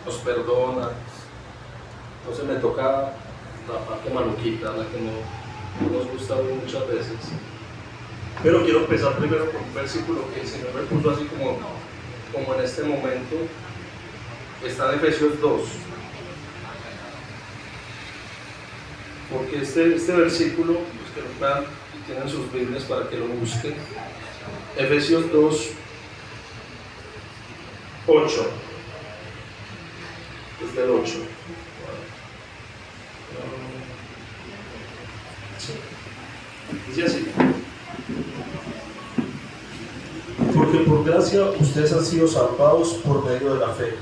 nos perdona. Entonces me toca la parte maluquita, la que no nos gusta muchas veces. Pero quiero empezar primero con un versículo que el Señor me puso así como en este momento. Está en Efesios 2. Porque este versículo, los que lo vean y tienen sus Biblias para que lo busquen. Efesios 2, 8. Desde el 8. Dice así: porque por gracia ustedes han sido salvados por medio de la fe,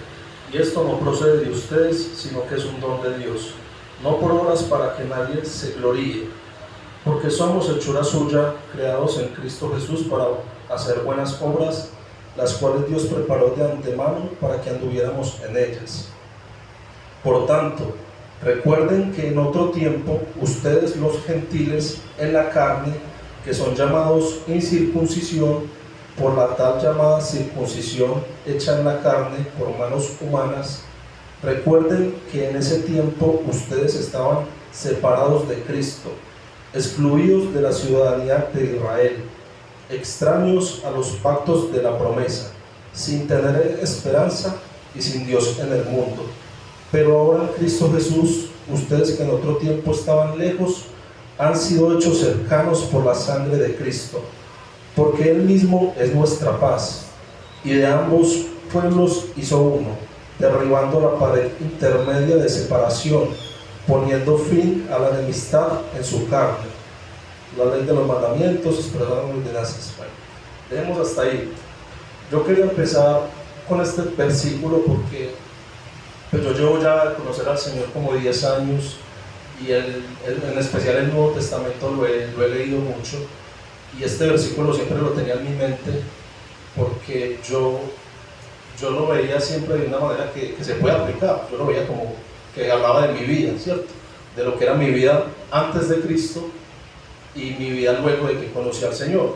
y esto no procede de ustedes, sino que es un don de Dios, no por obras para que nadie se gloríe, porque somos hechura suya, creados en Cristo Jesús para hacer buenas obras, las cuales Dios preparó de antemano para que anduviéramos en ellas. Por tanto, recuerden que en otro tiempo ustedes, los gentiles en la carne, que son llamados incircuncisión por la tal llamada circuncisión hecha en la carne por manos humanas, recuerden que en ese tiempo ustedes estaban separados de Cristo, excluidos de la ciudadanía de Israel, extraños a los pactos de la promesa, sin tener esperanza y sin Dios en el mundo. Pero ahora en Cristo Jesús, ustedes que en otro tiempo estaban lejos, han sido hechos cercanos por la sangre de Cristo, porque Él mismo es nuestra paz, y de ambos pueblos hizo uno, derribando la pared intermedia de separación, poniendo fin a la enemistad en su carne. La ley de los mandamientos expresada en ordenanzas. Bueno, dejemos hasta ahí. Yo quería empezar con este versículo porque pues yo llevo ya a conocer al Señor como 10 años y en especial el Nuevo Testamento lo he leído mucho, y este versículo siempre lo tenía en mi mente porque yo lo veía siempre de una manera que se puede aplicar. Yo lo veía como que hablaba de mi vida, ¿cierto? De lo que era mi vida antes de Cristo y mi vida luego de que conocí al Señor.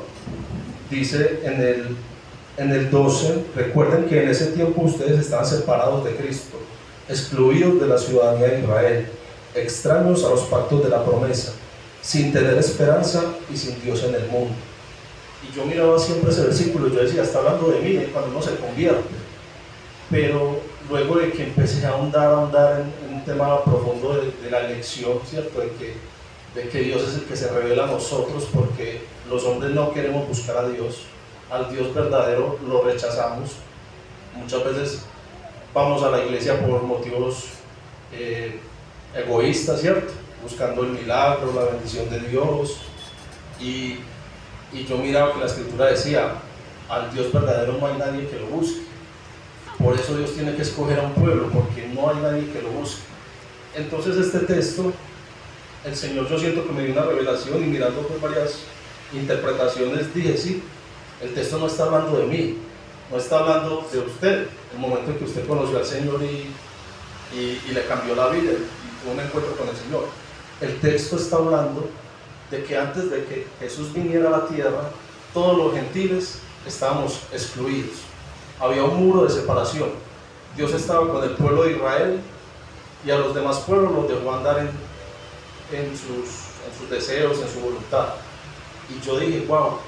Dice en el 12, recuerden que en ese tiempo ustedes estaban separados de Cristo, excluidos de la ciudadanía de Israel, extraños a los pactos de la promesa, sin tener esperanza y sin Dios en el mundo. Y yo miraba siempre ese versículo y yo decía, está hablando de mí cuando uno se convierte. Pero luego de que empecé a ahondar en un tema profundo de la elección, ¿cierto? De que Dios es el que se revela a nosotros, porque los hombres no queremos buscar a Dios, al Dios verdadero lo rechazamos. Muchas veces vamos a la iglesia por motivos egoístas, ¿cierto? Buscando el milagro, la bendición de Dios, y yo miraba que la Escritura decía, al Dios verdadero no hay nadie que lo busque. Por eso Dios tiene que escoger a un pueblo, porque no hay nadie que lo busque. Entonces este texto, el Señor, yo siento que me dio una revelación, y mirando por varias interpretaciones dije, sí, el texto no está hablando de mí, no está hablando de usted, el momento en que usted conoció al Señor y le cambió la vida y tuvo un encuentro con el Señor. El texto está hablando de que antes de que Jesús viniera a la tierra, todos los gentiles estábamos excluidos. Había un muro de separación. Dios estaba con el pueblo de Israel y a los demás pueblos los dejó andar en sus deseos, en su voluntad. Y yo dije, wow,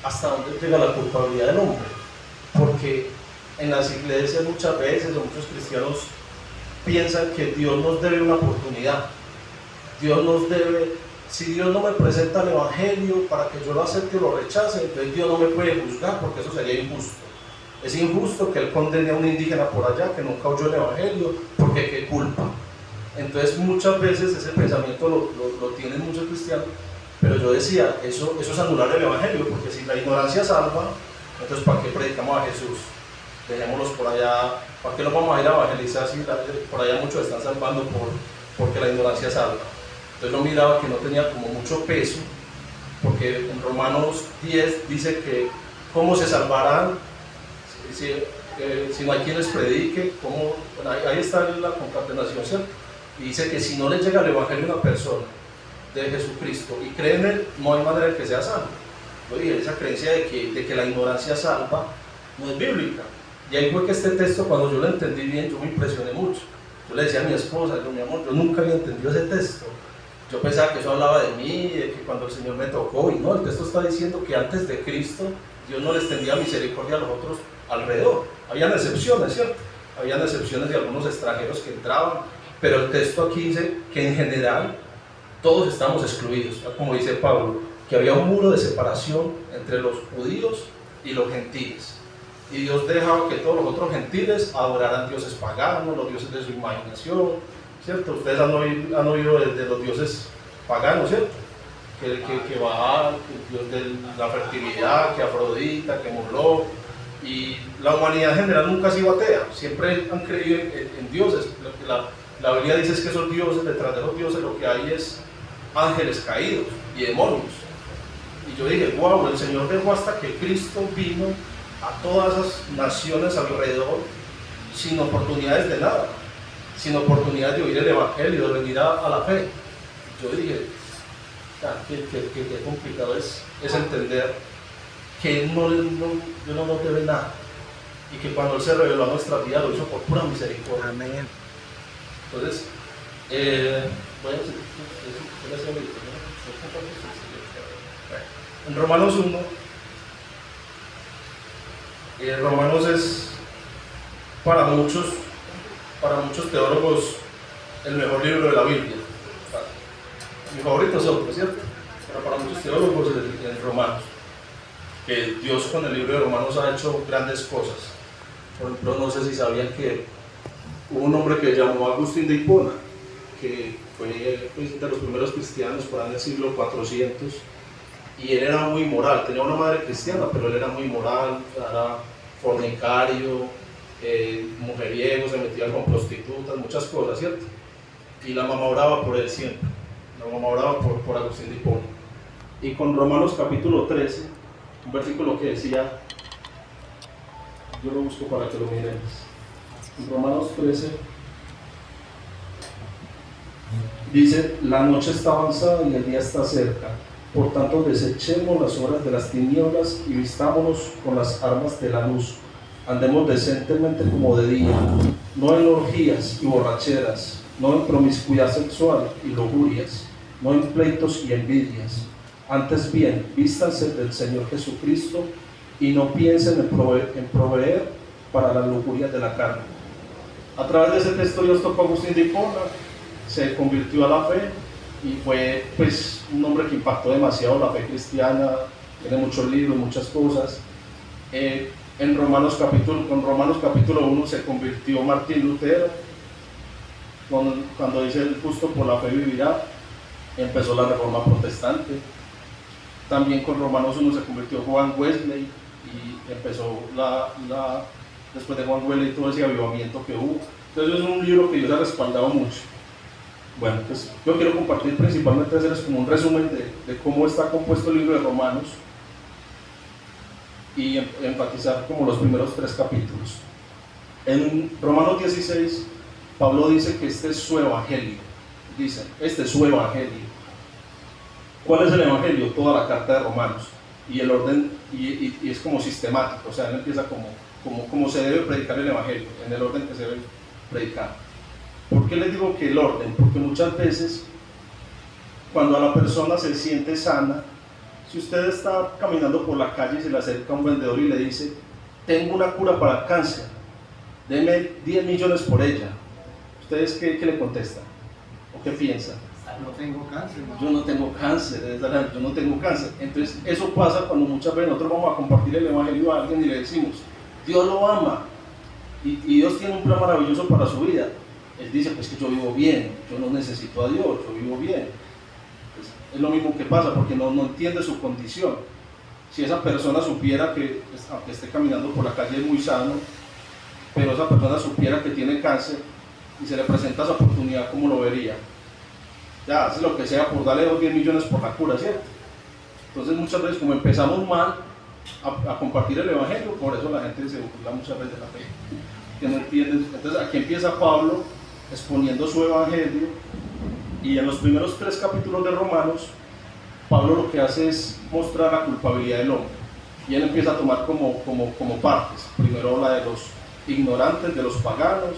¿hasta dónde llega la culpabilidad del hombre? Porque en las iglesias muchas veces, o muchos cristianos piensan que Dios nos debe una oportunidad. Dios nos debe, si Dios no me presenta el evangelio para que yo lo acepte o lo rechace, entonces Dios no me puede juzgar, porque eso sería injusto. Es injusto que Él condene a un indígena por allá que nunca oyó el evangelio, porque qué culpa. Entonces muchas veces ese pensamiento lo tienen muchos cristianos, pero yo decía, eso es anular el evangelio, porque si la ignorancia salva, entonces ¿para qué predicamos a Jesús? Dejémoslos por allá. ¿Para qué los vamos a ir a evangelizar si por allá muchos están salvando porque la ignorancia salva? Entonces yo miraba que no tenía como mucho peso, porque en Romanos 10 dice que ¿cómo se salvarán si no hay quien les predique? ¿Cómo? Bueno, ahí está la concatenación, ¿cierto? Y dice que si no les llega el evangelio a una persona de Jesucristo y cree en Él, no hay manera de que sea salvo. Oye, esa creencia de que la ignorancia salva no es bíblica. Y ahí fue que este texto, cuando yo lo entendí bien, yo me impresioné mucho. Yo le decía a mi esposa, digo, mi amor, yo nunca había entendido ese texto. Yo pensaba que eso hablaba de mí, de que cuando el Señor me tocó, y no, el texto está diciendo que antes de Cristo, Dios no les tendía misericordia a los otros alrededor. Habían excepciones, ¿cierto? Habían excepciones de algunos extranjeros que entraban, pero el texto aquí dice que en general todos estamos excluidos, como dice Pablo, que había un muro de separación entre los judíos y los gentiles. Y Dios dejaba que todos los otros gentiles adoraran dioses paganos, los dioses de su imaginación, ¿cierto? Ustedes han oído de los dioses paganos, ¿cierto? Que Baal, que el dios de la fertilidad, que Afrodita, que Moloch. Y la humanidad en general nunca ha sido atea, siempre han creído en dioses. Lo que la Biblia dice es que esos dioses, detrás de los dioses, lo que hay es ángeles caídos y demonios. Y yo dije, wow, el Señor dejó hasta que Cristo vino a todas esas naciones alrededor sin oportunidades de nada, sin oportunidades de oír el Evangelio, de venir a la fe. Yo dije, qué complicado es entender que Él no nos debe nada y que cuando Él se reveló a nuestra vida lo hizo por pura misericordia. Amén. Entonces, en Romanos 1, Romanos es para muchos teólogos el mejor libro de la Biblia. Mi favorito es otro, ¿cierto? Pero para muchos teólogos el Romanos, que Dios con el libro de Romanos ha hecho grandes cosas. Por ejemplo, no sé si sabían que hubo un hombre que se llamó Agustín de Hipona, que fue de los primeros cristianos por ahí en el siglo 400, y él era muy moral, tenía una madre cristiana, pero él era muy moral, era fornicario, mujeriego, se metía con prostitutas, muchas cosas, ¿cierto? Y la mamá oraba por él siempre, la mamá oraba por Agustín de Hipona. Y con Romanos capítulo 13, un versículo que decía, yo lo busco para que lo miremos, en Romanos 13, dice, la noche está avanzada y el día está cerca, por tanto desechemos las obras de las tinieblas y vistámonos con las armas de la luz, andemos decentemente como de día, no en orgías y borracheras, no en promiscuidad sexual y lujurias, no en pleitos y envidias, antes bien, vístanse del Señor Jesucristo y no piensen en proveer para las lujurias de la carne. A través de ese texto Dios tocó a Agustín de Hipona, se convirtió a la fe y fue pues un hombre que impactó demasiado la fe cristiana, tiene muchos libros, muchas cosas. Con Romanos capítulo 1 se convirtió Martín Lutero, cuando dice el justo por la fe vivirá, empezó la reforma protestante. También con Romanos 1 se convirtió Juan Wesley y empezó después de Juan Wesley todo ese avivamiento que hubo. Entonces es un libro que Dios ha respaldado mucho. Bueno, pues yo quiero compartir principalmente hacerles como un resumen de cómo está compuesto el libro de Romanos y enfatizar como los primeros 3 capítulos. En Romanos 16, Pablo dice que este es su evangelio. Dice, este es su evangelio. ¿Cuál es el evangelio? Toda la carta de Romanos. Y el orden, y es como sistemático, o sea, él empieza como se debe predicar el evangelio, en el orden que se debe predicar. ¿Por qué les digo que el orden? Porque muchas veces, cuando a la persona se siente sana, si usted está caminando por la calle y se le acerca un vendedor y le dice, tengo una cura para el cáncer, deme 10 millones por ella, ¿ustedes qué le contestan? ¿O qué piensan? No tengo cáncer. Yo no tengo cáncer, yo no tengo cáncer. Entonces eso pasa cuando muchas veces nosotros vamos a compartir el evangelio a alguien y le decimos, Dios lo ama y Dios tiene un plan maravilloso para su vida. Él dice, pues que yo vivo bien, yo no necesito a Dios, yo vivo bien. Pues, es lo mismo que pasa porque no entiende su condición. Si esa persona supiera que, pues, aunque esté caminando por la calle es muy sano, pero esa persona supiera que tiene cáncer y se le presenta esa oportunidad, ¿cómo lo vería? Ya hace lo que sea por darle 10 millones por la cura, ¿cierto? Entonces muchas veces como empezamos mal a compartir el evangelio, por eso la gente se burla muchas veces de la fe, que no entienden. Entonces aquí empieza Pablo exponiendo su evangelio y en los primeros 3 capítulos de Romanos Pablo lo que hace es mostrar la culpabilidad del hombre y él empieza a tomar como partes. Primero la de ignorantes de los paganos,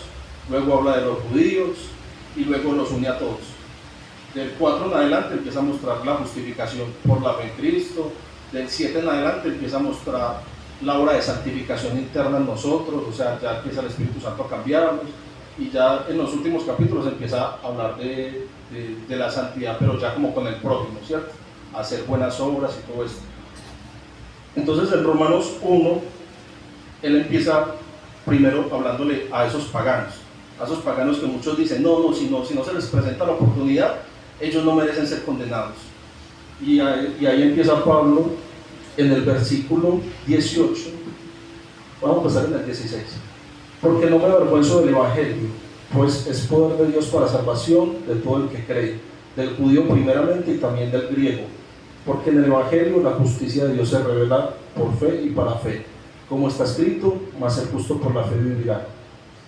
luego habla de los judíos y luego los une a todos. Del 4 en adelante empieza a mostrar la justificación por la fe en Cristo. Del 7 en adelante empieza a mostrar la obra de santificación interna en nosotros, o sea, ya empieza el Espíritu Santo a cambiarnos, y ya en los últimos capítulos empieza a hablar de la santidad, pero ya como con el prójimo, ¿cierto? Hacer buenas obras y todo esto. Entonces en Romanos 1, él empieza primero hablándole a esos paganos que muchos dicen, si no se les presenta la oportunidad, ellos no merecen ser condenados. Y ahí empieza Pablo en el versículo 18, vamos a pasar en el 16. Porque no me avergüenzo del Evangelio, pues es poder de Dios para salvación de todo el que cree, del judío primeramente y también del griego. Porque en el Evangelio la justicia de Dios se revela por fe y para fe, como está escrito, mas el justo por la fe vivirá.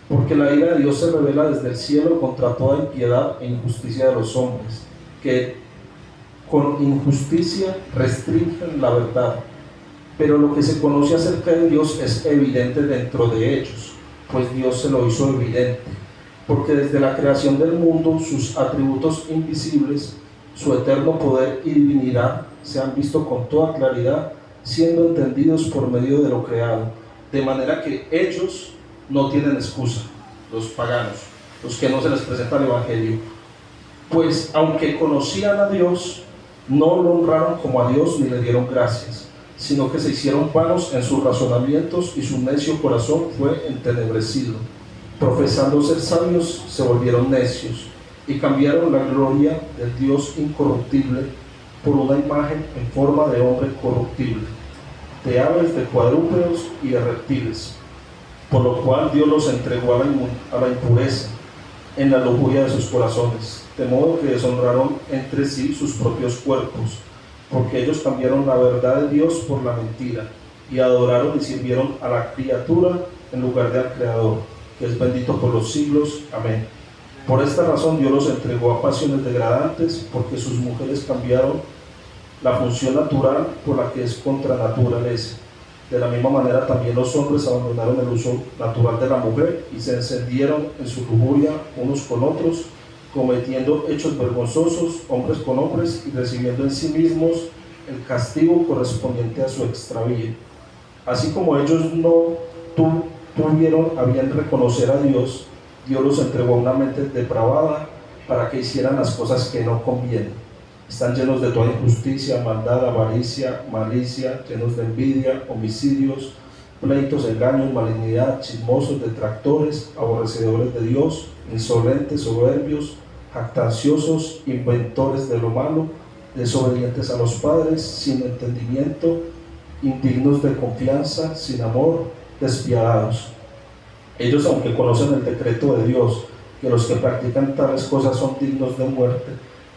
Porque la ira de Dios se revela desde el cielo contra toda impiedad e injusticia de los hombres, que con injusticia restringen la verdad. Pero lo que se conoce acerca de Dios es evidente dentro de ellos, pues Dios se lo hizo evidente, porque desde la creación del mundo sus atributos invisibles, su eterno poder y divinidad se han visto con toda claridad, siendo entendidos por medio de lo creado, de manera que ellos no tienen excusa, los paganos, los que no se les presenta el Evangelio, pues aunque conocían a Dios, no lo honraron como a Dios ni le dieron gracias, sino que se hicieron vanos en sus razonamientos y su necio corazón fue entenebrecido. Profesando ser sabios, se volvieron necios y cambiaron la gloria del Dios incorruptible por una imagen en forma de hombre corruptible, de aves, de cuadrúpedos y de reptiles, por lo cual Dios los entregó a la impureza en la lujuria de sus corazones, de modo que deshonraron entre sí sus propios cuerpos, porque ellos cambiaron la verdad de Dios por la mentira, y adoraron y sirvieron a la criatura en lugar de al Creador, que es bendito por los siglos. Amén. Por esta razón Dios los entregó a pasiones degradantes, porque sus mujeres cambiaron la función natural por la que es contra naturaleza. De la misma manera también los hombres abandonaron el uso natural de la mujer y se encendieron en su lujuria unos con otros, cometiendo hechos vergonzosos hombres con hombres y recibiendo en sí mismos el castigo correspondiente a su extravío. Así como ellos no tuvieron a bien reconocer a Dios, Dios los entregó a una mente depravada para que hicieran las cosas que no convienen. Están llenos de toda injusticia, maldad, avaricia, malicia, llenos de envidia, homicidios, pleitos, engaños, malignidad, chismosos, detractores, aborrecedores de Dios, insolentes, soberbios, jactanciosos, inventores de lo malo, desobedientes a los padres, sin entendimiento, indignos de confianza, sin amor, despiadados. Ellos, aunque conocen el decreto de Dios, que los que practican tales cosas son dignos de muerte,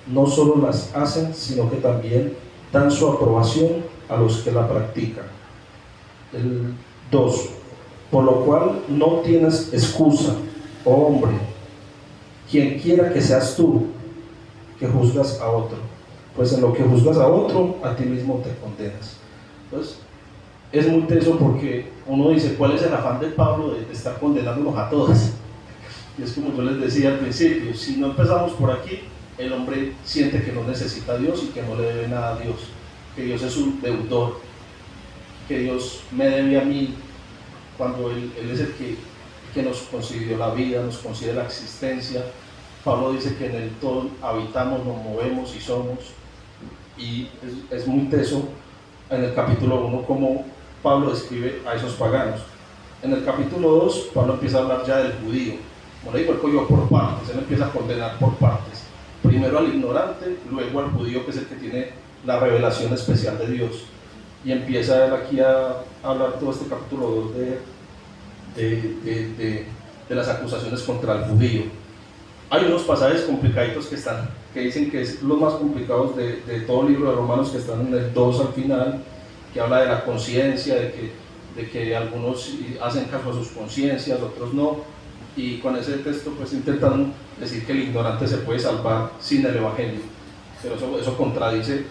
no solo las hacen, sino que también dan su aprobación a los que la practican. El 2. Por lo cual no tienes excusa, oh hombre, quien quiera que seas tú, que juzgas a otro, pues en lo que juzgas a otro, a ti mismo te condenas. Entonces, es muy teso porque uno dice, ¿cuál es el afán de Pablo de estar condenándonos a todas? Y es como yo les decía al principio, si no empezamos por aquí, el hombre siente que no necesita a Dios y que no le debe nada a Dios, que Dios es un deudor, que Dios me debe a mí, cuando Él es el que nos concedió la vida, nos concede la existencia. Pablo dice que en Él todos habitamos, nos movemos y somos, y es muy teso en el capítulo 1 como Pablo describe a esos paganos. En el capítulo 2 Pablo empieza a hablar ya del judío, como le digo, él cogió por partes, él empieza a condenar por partes. Primero al ignorante, luego al judío, que es el que tiene la revelación especial de Dios. Y empieza él aquí a hablar todo este capítulo 2 de las acusaciones contra el judío. Hay unos pasajes complicaditos que dicen que es los más complicados de todo el libro de Romanos, que están en el 2 al final, que habla de la conciencia, de que algunos hacen caso a sus conciencias, otros no. Y con ese texto pues intentan decir que el ignorante se puede salvar sin el Evangelio, pero eso contradice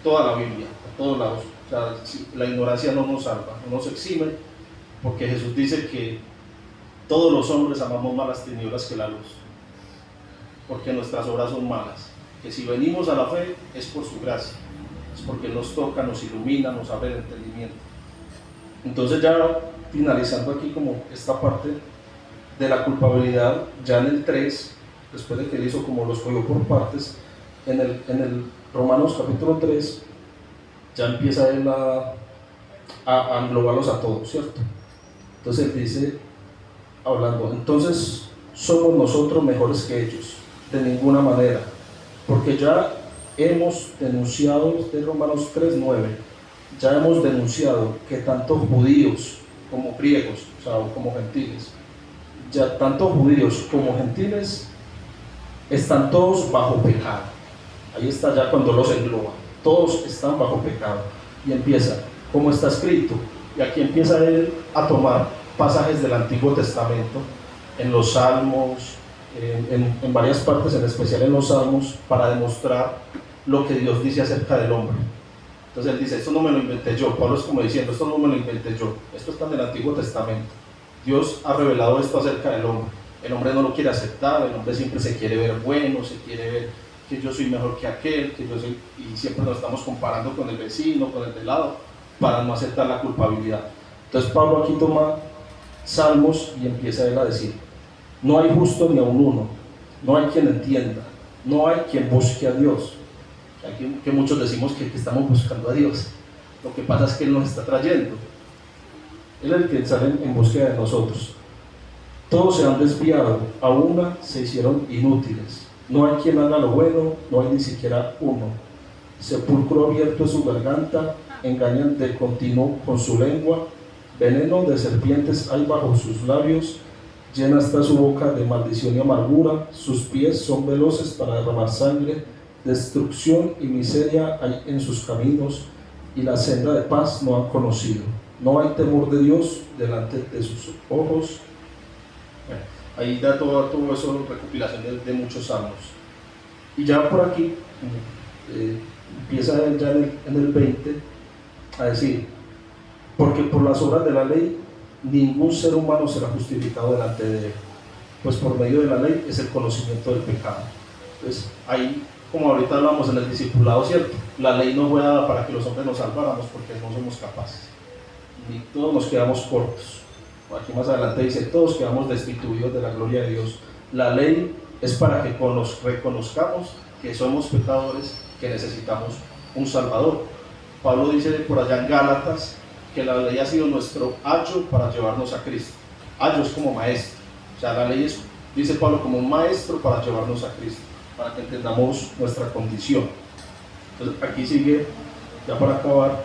toda la Biblia, a todos lados. O sea, la ignorancia no nos salva, no nos exime, porque Jesús dice que todos los hombres amamos más las tinieblas que la luz, porque nuestras obras son malas. Que si venimos a la fe es por su gracia, es porque nos toca, nos ilumina, nos abre el entendimiento. Entonces, ya finalizando aquí como esta parte de la culpabilidad, ya en el 3, después de que él hizo como los cogió por partes, en el Romanos capítulo 3, ya empieza él a englobarlos a todos, ¿cierto? Entonces él dice, hablando, entonces somos nosotros mejores que ellos, de ninguna manera, porque ya hemos denunciado, de Romanos 3:9, ya hemos denunciado que tanto judíos como griegos, o sea, como gentiles, ya tanto judíos como gentiles están todos bajo pecado. Ahí está ya cuando los engloba, todos están bajo pecado. Y empieza, como está escrito, y aquí empieza él a tomar pasajes del Antiguo Testamento, en los Salmos, en varias partes, en especial en los Salmos, para demostrar lo que Dios dice acerca del hombre. Entonces él dice, esto no me lo inventé yo. Pablo es como diciendo, esto no me lo inventé yo, esto está en el Antiguo Testamento. Dios ha revelado esto acerca del hombre. El hombre no lo quiere aceptar, el hombre siempre se quiere ver bueno, se quiere ver que yo soy mejor que aquel, que yo soy, y siempre nos estamos comparando con el vecino, con el de lado, para no aceptar la culpabilidad. Entonces Pablo aquí toma Salmos y empieza él a decir, no hay justo ni aun uno, no hay quien entienda, no hay quien busque a Dios. Aquí que muchos decimos que estamos buscando a Dios, lo que pasa es que Él nos está trayendo, Él es el que sale en búsqueda de nosotros. Todos se han desviado, a una se hicieron inútiles, no hay quien haga lo bueno, no hay ni siquiera uno. Sepulcro abierto es su garganta, engañan de continuo con su lengua, veneno de serpientes hay bajo sus labios, llena está su boca de maldición y amargura, sus pies son veloces para derramar sangre, destrucción y miseria hay en sus caminos, y la senda de paz no han conocido. No hay temor de Dios delante de sus ojos. Bueno, ahí da todo eso, recopilación de muchos salmos. Y ya por aquí, empieza ya en el 20 a decir, porque por las obras de la ley ningún ser humano será justificado delante de él, pues por medio de la ley es el conocimiento del pecado. Entonces ahí, como ahorita hablamos en el discipulado, ¿cierto? La ley no fue dada para que los hombres nos salváramos, porque no somos capaces, ni todos nos quedamos cortos. Aquí más adelante dice, todos quedamos destituidos de la gloria de Dios. La ley es para que reconozcamos que somos pecadores, que necesitamos un Salvador. Pablo dice por allá en Gálatas que la ley ha sido nuestro ayo para llevarnos a Cristo. Ayo es como maestro, o sea, la ley es, dice Pablo, como un maestro para llevarnos a Cristo, para que entendamos nuestra condición. Entonces aquí sigue, ya para acabar,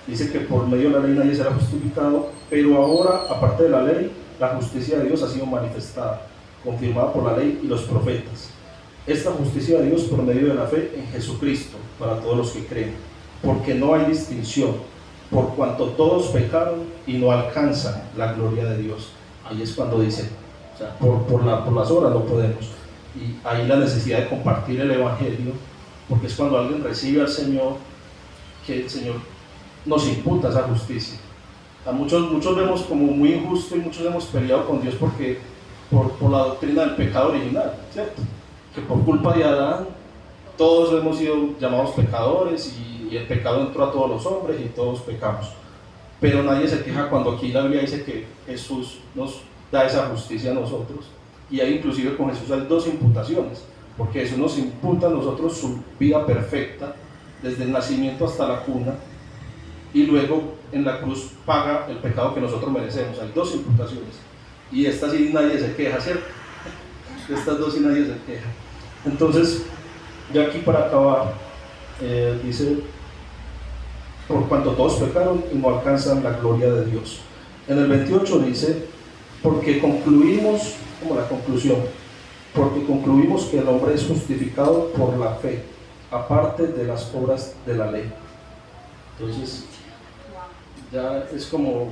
dice que por medio de la ley nadie será justificado, pero ahora, aparte de la ley, la justicia de Dios ha sido manifestada, confirmada por la ley y los profetas. Esta justicia de Dios por medio de la fe en Jesucristo, para todos los que creen, porque no hay distinción, por cuanto todos pecaron y no alcanzan la gloria de Dios. Ahí es cuando dice, o sea, por las obras no podemos. Y ahí la necesidad de compartir el Evangelio, porque es cuando alguien recibe al Señor, que el Señor nos imputa esa justicia. A muchos vemos como muy injusto, y muchos hemos peleado con Dios porque por la doctrina del pecado original, ¿cierto? Que por culpa de Adán todos hemos sido llamados pecadores, y el pecado entró a todos los hombres y todos pecamos. Pero nadie se queja cuando aquí la Biblia dice que Jesús nos da esa justicia a nosotros, y ahí inclusive con Jesús hay dos imputaciones, porque Jesús nos imputa a nosotros su vida perfecta desde el nacimiento hasta la cuna, y luego en la cruz paga el pecado que nosotros merecemos. Hay dos imputaciones, y de estas sí nadie se queja, ¿cierto? De estas dos sí nadie se queja. Entonces, ya aquí para acabar, dice, por cuanto todos pecaron y no alcanzan la gloria de Dios. En el 28 dice, porque concluimos, como la conclusión, porque concluimos que el hombre es justificado por la fe, aparte de las obras de la ley. Entonces, ya es como,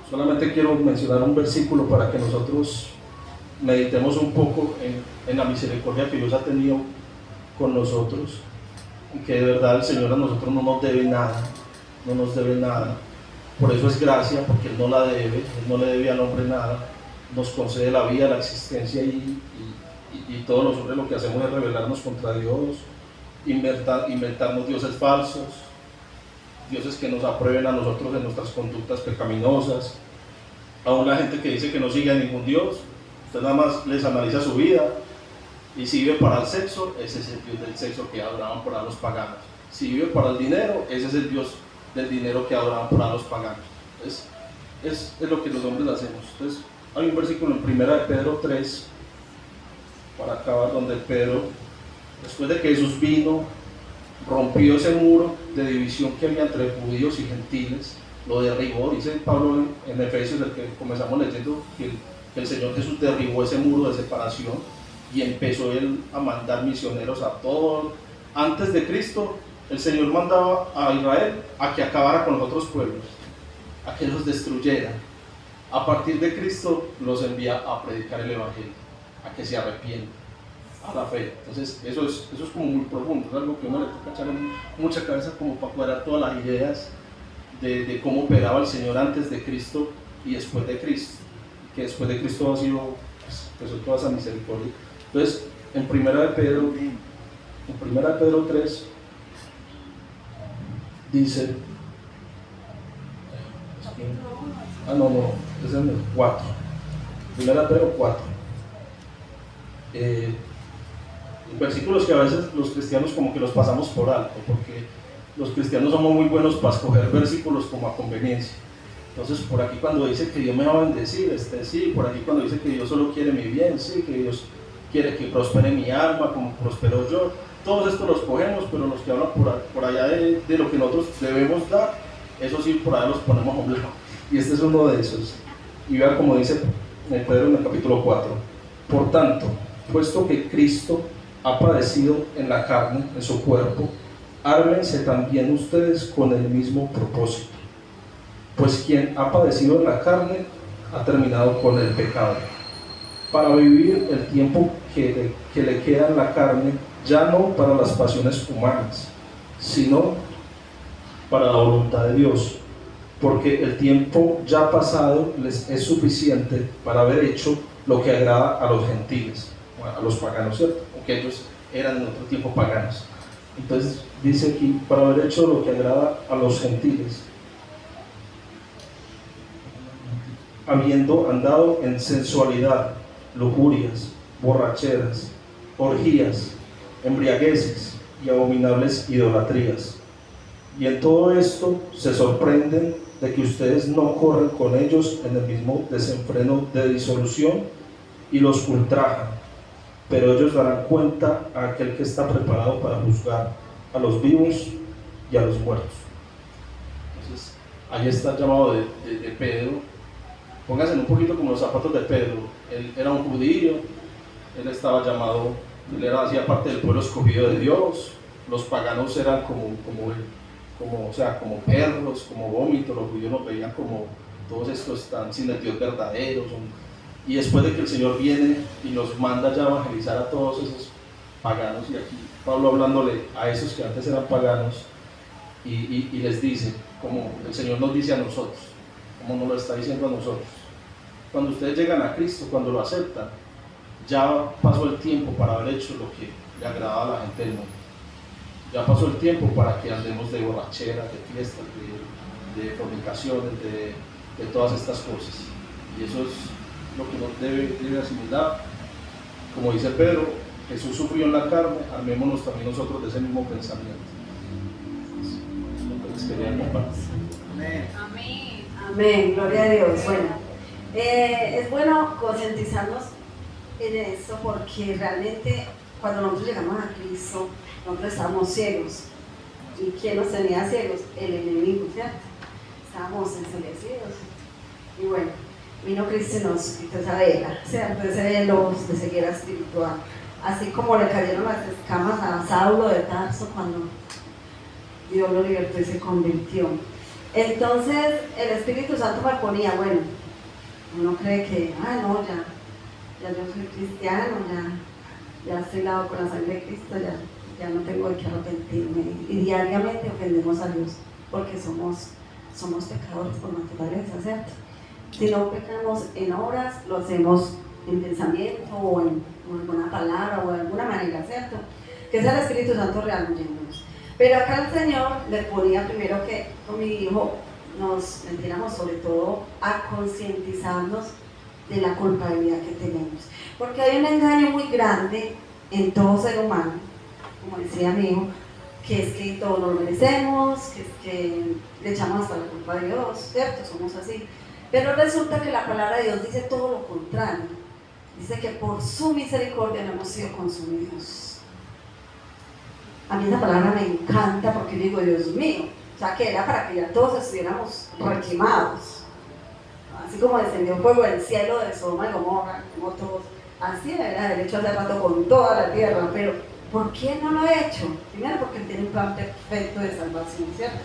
solamente quiero mencionar un versículo para que nosotros meditemos un poco en la misericordia que Dios ha tenido con nosotros, y que de verdad el Señor a nosotros no nos debe nada, no nos debe nada. por eso es gracia, porque Él no la debe, Él no le debe al hombre nada, nos concede la vida, la existencia y todos los hombres lo que hacemos es rebelarnos contra Dios, inventarnos dioses falsos, dioses que nos aprueben a nosotros en nuestras conductas pecaminosas. Aún la gente que dice que no sigue a ningún Dios, usted nada más les analiza su vida, y si vive para el sexo, ese es el Dios del sexo que adoraban por los paganos. Si vive para el dinero, ese es el Dios del dinero que adoraban por los paganos. Entonces, es lo que los hombres hacemos. Entonces, hay un versículo en 1 de Pedro 3, para acabar, donde Pedro, después de que Jesús vino, rompió ese muro de división que había entre judíos y gentiles, lo derribó. Dice Pablo en Efesios, el que comenzamos leyendo, que el Señor Jesús derribó ese muro de separación y empezó Él a mandar misioneros a todos. Antes de Cristo, el Señor mandaba a Israel a que acabara con los otros pueblos, a que los destruyera. A partir de Cristo los envía a predicar el Evangelio, a que se arrepientan, a la fe. Entonces eso es como muy profundo, es algo que uno le toca echar mucha cabeza como para cuadrar todas las ideas de cómo operaba el Señor antes de Cristo y después de Cristo, que después de Cristo ha sido pues toda esa misericordia. Entonces, en 1 de Pedro 3 dice, es en el 4, 1 de Pedro 4, versículos que a veces los cristianos como que los pasamos por alto, porque los cristianos somos muy buenos para escoger versículos como a conveniencia. Entonces, por aquí cuando dice que Dios me va a bendecir, sí, por aquí cuando dice que Dios solo quiere mi bien, sí, que Dios quiere que prospere mi alma como prospero yo, todos estos los cogemos, pero los que hablan por allá de lo que nosotros debemos dar, eso sí, por allá los ponemos a un lado, y este es uno de esos. Y vea como dice Pedro en el capítulo 4, por tanto, puesto que Cristo ha padecido en la carne, en su cuerpo, ármense también ustedes con el mismo propósito, pues quien ha padecido en la carne ha terminado con el pecado, para vivir el tiempo que le queda en la carne, ya no para las pasiones humanas, sino para la voluntad de Dios, porque el tiempo ya pasado les es suficiente para haber hecho lo que agrada a los gentiles, a los paganos, ¿cierto? Aunque ellos eran en otro tiempo paganos. Entonces dice aquí, para haber hecho lo que agrada a los gentiles, habiendo andado en sensualidad, lujurias, borracheras, orgías, embriagueces y abominables idolatrías. Y en todo esto se sorprenden de que ustedes no corren con ellos en el mismo desenfreno de disolución y los ultrajan, pero ellos darán cuenta a aquel que está preparado para juzgar a los vivos y a los muertos. Entonces, ahí está el llamado de Pedro. Pónganse un poquito como los zapatos de Pedro. Él era un judío, él estaba llamado, él hacía parte del pueblo escogido de Dios. Los paganos eran como perros, como vómito. Los judíos nos veían como todos estos están sin el Dios verdadero. Y después de que el Señor viene y nos manda ya a evangelizar a todos esos paganos, y aquí Pablo hablándole a esos que antes eran paganos, y les dice, como el Señor nos dice a nosotros, como nos lo está diciendo a nosotros: cuando ustedes llegan a Cristo, cuando lo aceptan, ya pasó el tiempo para haber hecho lo que le agradaba a la gente del mundo. Ya pasó el tiempo para que andemos de borrachera, de fiestas, de fornicaciones, de todas estas cosas. Y eso es lo que nos debe asimilar. Como dice Pedro, Jesús sufrió en la carne, armémonos también nosotros de ese mismo pensamiento. Es lo que les quería compartir. Amén. Amén, gloria a Dios. Bueno, es bueno concientizarnos en esto, porque realmente cuando nosotros llegamos a Cristo, nosotros estábamos ciegos. ¿Y quién nos tenía ciegos? El enemigo, ¿cierto? Estábamos enseguecidos. Y bueno, vino Cristo y nos quitó esa vela, ¿cierto? Ese velo de ceguera espiritual. Así como le cayeron las escamas a Saulo de Tarso cuando Dios lo libertó y se convirtió. Entonces el Espíritu Santo me ponía, bueno, uno cree que, no, ya yo soy cristiano, ya estoy lavado con la sangre de Cristo, ya no tengo que arrepentirme. Y diariamente ofendemos a Dios porque somos somos pecadores por naturaleza, ¿cierto? Si no pecamos en obras, lo hacemos en pensamiento o en alguna palabra o de alguna manera, ¿cierto? Que sea el Espíritu Santo reanudándonos. Pero acá el Señor le ponía primero que con mi hijo nos metiéramos sobre todo a concientizarnos de la culpabilidad que tenemos. Porque hay un engaño muy grande en todo ser humano, como decía mi hijo, que es que todo lo merecemos, que es que le echamos hasta la culpa a Dios, ¿cierto? Somos así. Pero resulta que la palabra de Dios dice todo lo contrario. Dice que por su misericordia no hemos sido consumidos. A mí esa palabra me encanta porque digo, Dios mío, o sea que era para que ya todos estuviéramos requemados. Así como descendió fuego del cielo de Sodoma y Gomorra, como todos, así debería haber hecho hace rato con toda la tierra, pero ¿por qué no lo ha hecho? Primero porque tiene un plan perfecto de salvación, ¿cierto?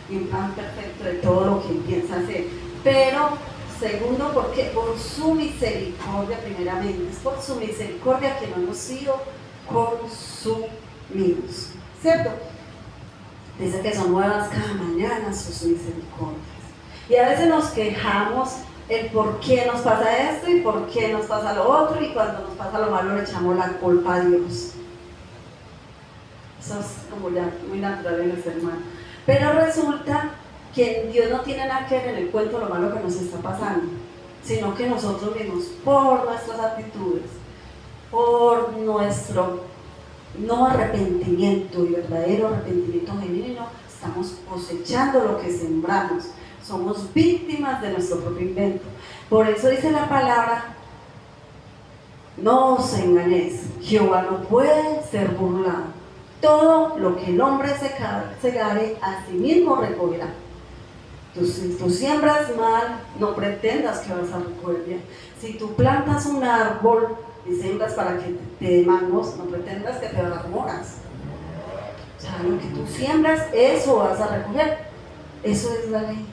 Y un plan perfecto de todo lo que piensa hacer. Pero, segundo, porque por su misericordia, primeramente, es por su misericordia que no hemos sido consumidos, ¿cierto? Dice que son nuevas cada mañana sus misericordias. Y a veces nos quejamos el por qué nos pasa esto y por qué nos pasa lo otro, y cuando nos pasa lo malo le echamos la culpa a Dios. Eso es como ya muy natural en el ser humano. Pero resulta que Dios no tiene nada que ver en el cuento lo malo que nos está pasando, sino que nosotros mismos, por nuestras actitudes, por nuestro no arrepentimiento y verdadero arrepentimiento genuino, estamos cosechando lo que sembramos. Somos víctimas de nuestro propio invento. Por eso dice la palabra: no os engañéis, Jehová no puede ser burlado. Todo lo que el hombre segare, a sí mismo recogerá. Si tú siembras mal, no pretendas que vas a recoger bien. Si tú plantas un árbol y siembras para que te dé mangos, no pretendas que te dar moras. O sea, lo que tú siembras, eso vas a recoger. Eso es la ley.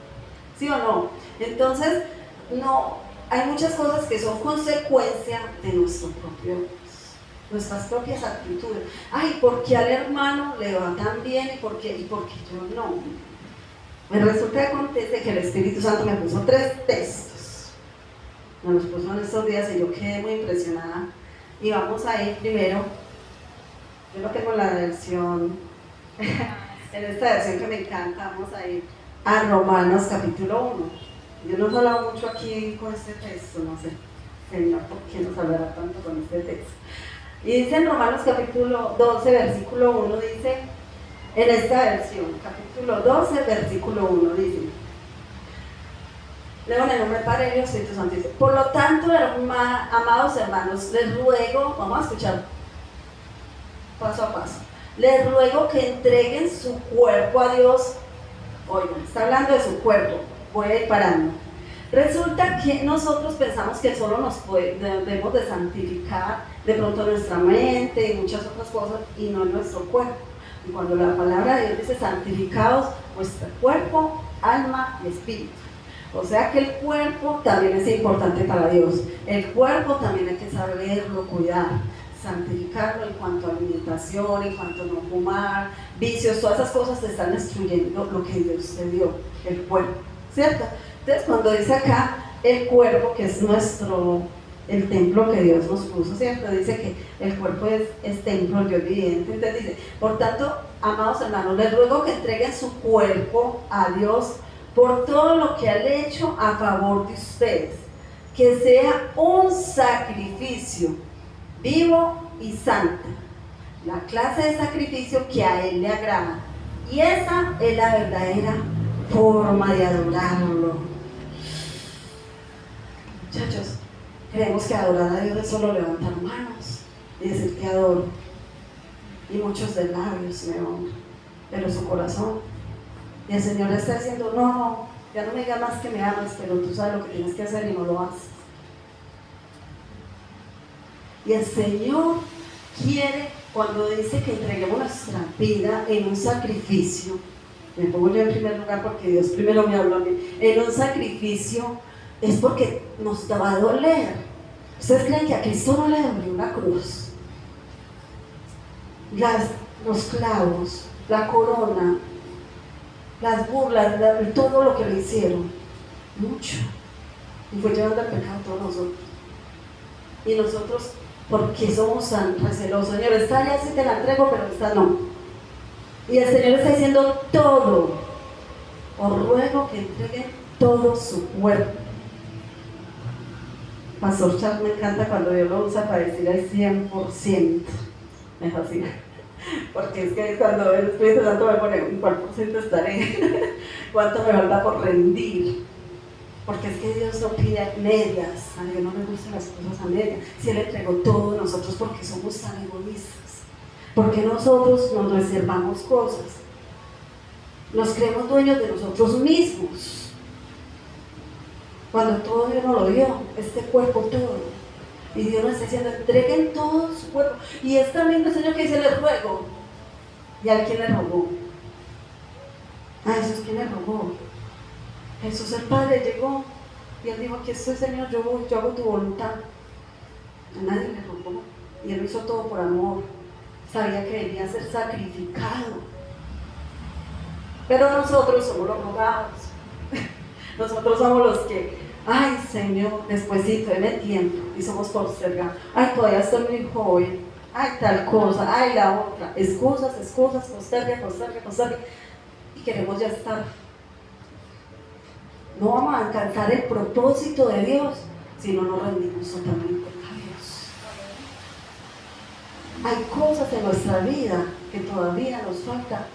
¿Sí o no? Entonces, no, hay muchas cosas que son consecuencia de nuestras propias actitudes. Ay, ¿por qué al hermano le va tan bien y por qué yo no? Me resulta que acontece que el Espíritu Santo me puso 3 textos. Me los puso en estos días y yo quedé muy impresionada. Y vamos a ir primero. Yo no tengo la versión, en esta versión que me encanta, vamos a ir a Romanos capítulo 1. Yo no he hablado mucho aquí con este texto, no sé, Señor, ¿por qué nos hablará tanto con este texto? Y dice en Romanos capítulo 12, versículo 1, dice, en esta versión, capítulo 12, versículo 1, dice, leo en el nombre del Padre y del Espíritu Santo, dice, por lo tanto, amados hermanos, les ruego, vamos a escuchar paso a paso, les ruego que entreguen su cuerpo a Dios. Oigan, está hablando de su cuerpo, voy a ir parando. Resulta que nosotros pensamos que solo nos debemos de santificar de pronto nuestra mente y muchas otras cosas, y no nuestro cuerpo. Y cuando la palabra de Dios dice santificados, vuestro cuerpo, alma y espíritu. O sea que el cuerpo también es importante para Dios. El cuerpo también hay que saberlo cuidar, santificarlo en cuanto a alimentación, en cuanto a no fumar, vicios, todas esas cosas te están destruyendo lo que Dios te dio, el cuerpo, ¿cierto? Entonces cuando dice acá el cuerpo, que es el templo que Dios nos puso, ¿cierto? Dice que el cuerpo es templo, Dios viviente. Entonces dice, por tanto, amados hermanos, les ruego que entreguen su cuerpo a Dios por todo lo que han hecho a favor de ustedes, que sea un sacrificio vivo y santo, la clase de sacrificio que a Él le agrada, y esa es la verdadera forma de adorarlo. Muchachos, creemos que adorar a Dios es solo levantar manos y decir que adoro, y muchos de labios me honran, pero su corazón, y el Señor le está diciendo, no, ya no me digas más que me amas, pero tú sabes lo que tienes que hacer y no lo haces. Y el Señor quiere, cuando dice que entreguemos nuestra vida en un sacrificio, me pongo yo en primer lugar porque Dios primero me habló a mí, en un sacrificio, es porque nos va a doler. ¿Ustedes creen que a Cristo no le dolió una cruz? Los clavos, la corona, las burlas, todo lo que le hicieron, mucho, y fue llevando al pecado a todos nosotros. Y nosotros, porque somos tan recelosos, Señor, esta ya sí te la entrego, pero esta no. Y el Señor está diciendo todo. Os ruego que entreguen todo su cuerpo. Pastor Charles me encanta cuando Dios lo usa para decir al 100%. Me fascina. Porque es que cuando el Espíritu Santo me pone en cuál por ciento estaré, cuánto me falta por rendir. Porque es que Dios no pide medias, a Dios no le gustan las cosas a medias. Si Él entregó todo a nosotros, porque somos tan egoístas, porque nosotros nos reservamos cosas, nos creemos dueños de nosotros mismos, cuando todo Dios nos lo dio, este cuerpo todo, y Dios nos está diciendo, entreguen todo su cuerpo, y es también el Señor que dice, les ruego, y a quién le rogó, a Jesús, ¿quién le rogó? Jesús el Padre llegó y Él dijo, aquí estoy, Señor, yo hago tu voluntad. A nadie le rogó y Él lo hizo todo por amor. Sabía que debía ser sacrificado. Pero nosotros somos los rogados. Nosotros somos los que, ay Señor, despuésito, deme tiempo, y somos postergados. Ay, todavía estoy muy joven. Ay, tal cosa, ay, la otra. Excusas, posterga. Y queremos ya estar. No vamos a alcanzar el propósito de Dios si no nos rendimos totalmente a Dios. Hay cosas en nuestra vida que todavía nos falta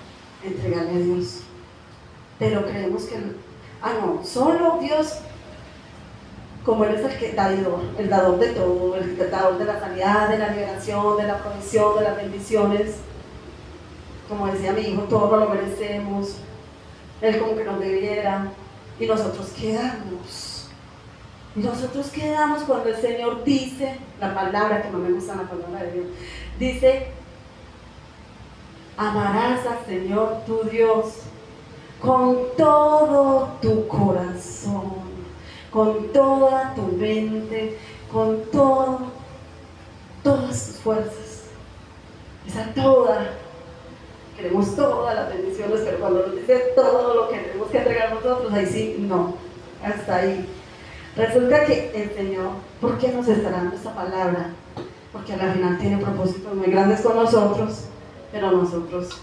entregarle a Dios. Pero creemos que, solo Dios, como Él es el dador de todo, el dador de la sanidad, de la liberación, de la provisión, de las bendiciones. Como decía mi hijo, todo lo merecemos. Él como que nos debiera. Y nosotros quedamos cuando el Señor dice, la palabra, que no me gusta la palabra de Dios, dice, amarás al Señor tu Dios con todo tu corazón, con toda tu mente, con todas tus fuerzas. Esa toda. Queremos todas las bendiciones, pero cuando nos dice todo lo que tenemos que entregar nosotros, ahí sí, no, hasta ahí. Resulta que el Señor, ¿por qué nos está dando esta palabra? Porque al final tiene propósitos muy grandes con nosotros, pero nosotros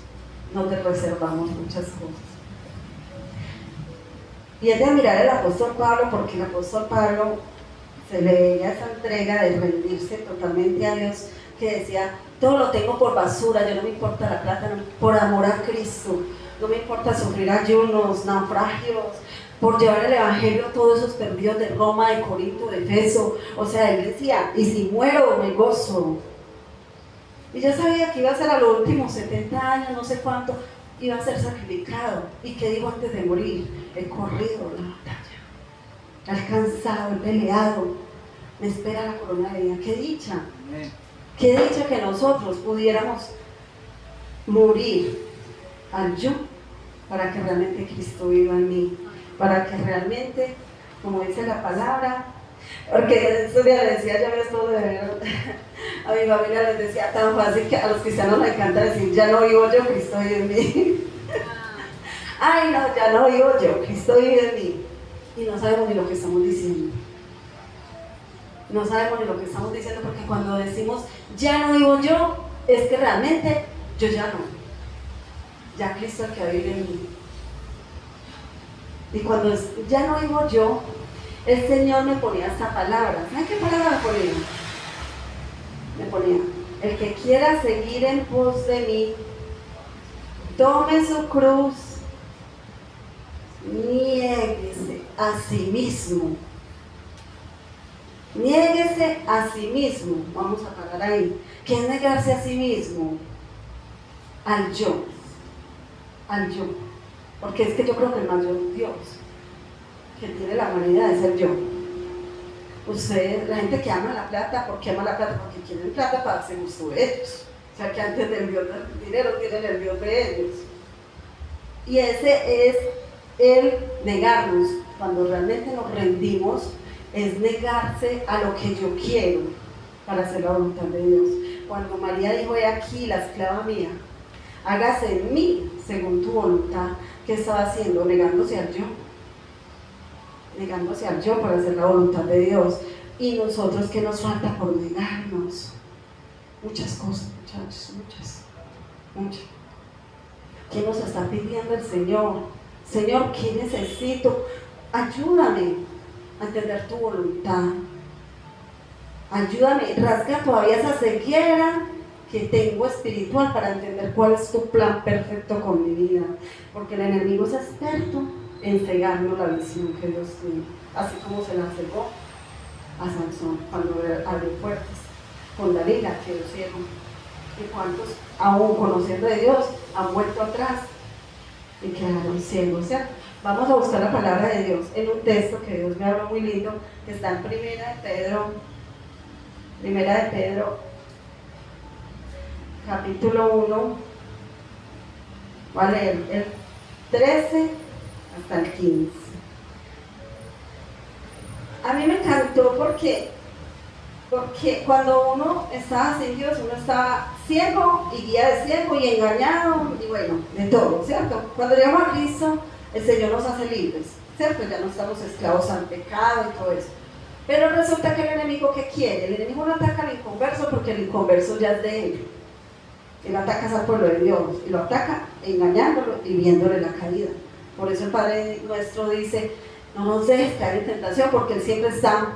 no te reservamos muchas cosas. Y es de admirar al apóstol Pablo, porque el apóstol Pablo se le veía esa entrega de rendirse totalmente a Dios, que decía, todo lo tengo por basura, yo no me importa la plata, por amor a Cristo, no me importa sufrir ayunos, naufragios, por llevar el evangelio a todos esos perdidos de Roma, de Corinto, de Efeso. O sea, él decía, y si muero me gozo. Y ya sabía que iba a ser a los últimos 70 años, no sé cuánto, iba a ser sacrificado. ¿Y qué dijo antes de morir? He corrido la batalla, he alcanzado, he peleado, me espera la corona de vida. ¡Qué dicha! Qué dicha que nosotros pudiéramos morir al yo para que realmente Cristo viva en mí, para que realmente, como dice la palabra, porque estos días le decía yo a mi esposo, a mi familia les decía tan fácil que a los cristianos les encanta decir, ya no vivo yo, Cristo vive en mí. Ay no, ya no vivo yo, Cristo vive en mí. Y no sabemos ni lo que estamos diciendo. No sabemos ni lo que estamos diciendo, porque cuando decimos ya no vivo yo, es que realmente yo ya no. Ya Cristo es el que vive en mí. Y cuando ya no vivo yo, el Señor me ponía esta palabra. ¿Saben qué palabra me ponía? Me ponía, el que quiera seguir en pos de mí, tome su cruz, niéguese a sí mismo. Niéguese a sí mismo. Vamos a parar ahí. ¿Qué es negarse a sí mismo? Al yo. Al yo. Porque es que yo creo que el mayor Dios que tiene la humanidad es el yo. Ustedes, la gente que ama la plata, ¿por qué ama la plata? Porque quieren plata para darse gusto de ellos. O sea que antes del Dios del dinero tienen el Dios de ellos. Y ese es el negarnos. Cuando realmente nos rendimos, es negarse a lo que yo quiero para hacer la voluntad de Dios. Cuando María dijo, he aquí la esclava mía, hágase en mí según tu voluntad, ¿qué estaba haciendo? Negándose al yo para hacer la voluntad de Dios. Y nosotros, ¿qué nos falta por negarnos? Muchas cosas, muchachos, muchas. ¿Qué nos está pidiendo el Señor? Señor, ¿qué necesito? Ayúdame a entender tu voluntad. Ayúdame, rasga todavía esa ceguera que tengo espiritual para entender cuál es tu plan perfecto con mi vida. Porque el enemigo es experto en cegarnos la visión que Dios tiene. Así como se la cegó a Sansón cuando abrió puertas con Dalila, quedó ciego. Y cuántos, aún conociendo de Dios, han vuelto atrás y quedaron ciegos, ¿cierto? Vamos a buscar la palabra de Dios en un texto que Dios me habló muy lindo, que está en Primera de Pedro, capítulo 1, voy a leer el 13 hasta el 15. A mí me encantó porque cuando uno estaba sin Dios, uno estaba ciego y guía de ciego y engañado y bueno, de todo, ¿cierto? Cuando llegamos a Cristo, el Señor nos hace libres, ¿cierto? Ya no estamos esclavos al pecado y todo eso. Pero resulta que el enemigo, ¿qué quiere? El enemigo no ataca al inconverso porque el inconverso ya es de él. Él ataca al pueblo de Dios y lo ataca engañándolo y viéndole la caída. Por eso el Padre nuestro dice, no nos dejes caer en tentación, porque Él siempre está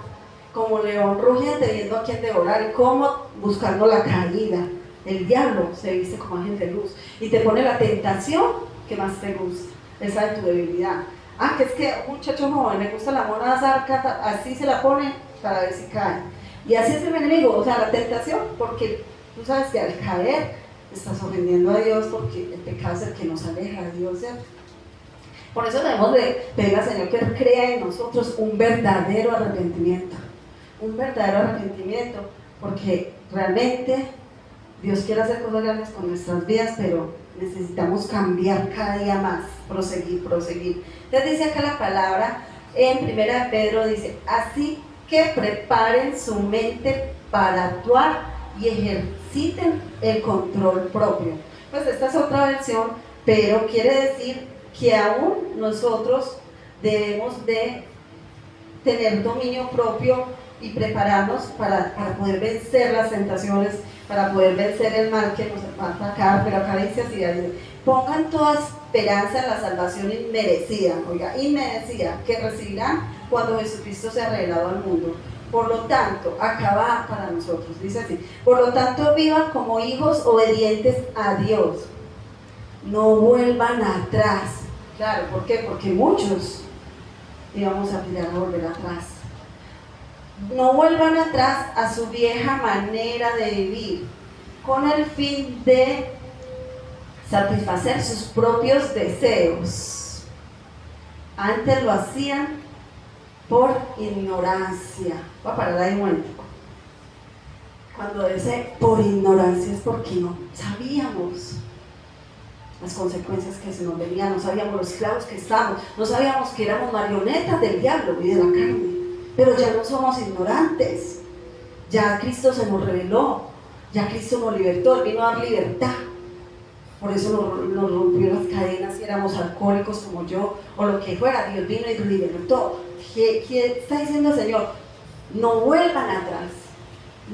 como león rugiente viendo a quien devorar y como buscando la caída. El diablo se viste como ángel de luz y te pone la tentación que más te gusta, esa de tu debilidad. Que es que un muchacho joven le gusta la mona zarca, así se la pone para ver si cae. Y así es el enemigo, o sea, la tentación, porque tú sabes que al caer estás ofendiendo a Dios, porque el pecado es el que nos aleja de Dios, ¿cierto? Por eso debemos de pedir al Señor que crea en nosotros un verdadero arrepentimiento, porque realmente Dios quiere hacer cosas grandes con nuestras vidas, pero necesitamos cambiar cada día más, proseguir. Entonces dice acá la palabra en Primera de Pedro, dice, así que preparen su mente para actuar y ejerciten el control propio. Pues esta es otra versión, pero quiere decir que aún nosotros debemos de tener dominio propio y prepararnos para poder vencer las tentaciones, para poder vencer el mal que nos va a atacar. Pero acá dice así, pongan toda esperanza en la salvación inmerecida, que recibirán cuando Jesucristo sea revelado al mundo. Por lo tanto, acá va para nosotros, dice así, por lo tanto vivan como hijos obedientes a Dios, no vuelvan atrás. Claro, ¿por qué? Porque muchos íbamos a tirar a volver atrás. No vuelvan atrás a su vieja manera de vivir, con el fin de satisfacer sus propios deseos. Antes lo hacían por ignorancia. Voy a parar ahí un momento. Cuando dice por ignorancia es porque no sabíamos las consecuencias que se nos venían, no sabíamos los esclavos que estábamos, no sabíamos que éramos marionetas del diablo y de la carne, pero ya no somos ignorantes, ya Cristo se nos reveló, ya Cristo nos libertó, Él vino a dar libertad. Por eso nos rompió las cadenas, si éramos alcohólicos como yo, o lo que fuera, Dios vino y nos libertó. ¿Qué está diciendo el Señor? No vuelvan atrás,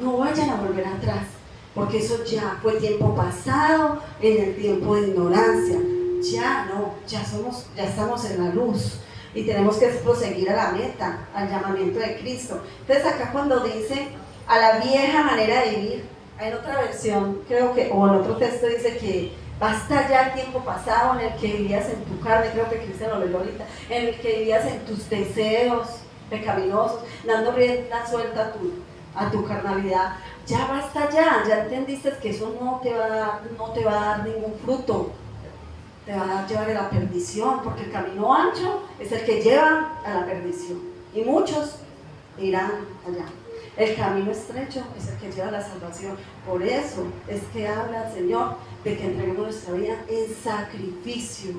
no vayan a volver atrás, porque eso ya fue tiempo pasado, en el tiempo de ignorancia. Ya no, ya estamos en la luz y tenemos que proseguir a la meta, al llamamiento de Cristo. Entonces acá cuando dice a la vieja manera de vivir, en otra versión, creo que, o en otro texto dice que basta ya el tiempo pasado en el que vivías en tu carne, creo que Cristian lo leyó ahorita, en el que vivías en tus deseos pecaminosos, dando rienda suelta a tu carnalidad. Ya basta ya entendiste que eso no te va a dar ningún fruto, te va a llevar a la perdición, porque el camino ancho es el que lleva a la perdición y muchos irán allá. El camino estrecho es el que lleva a la salvación. Por eso es que habla el Señor de que entreguemos nuestra vida en sacrificio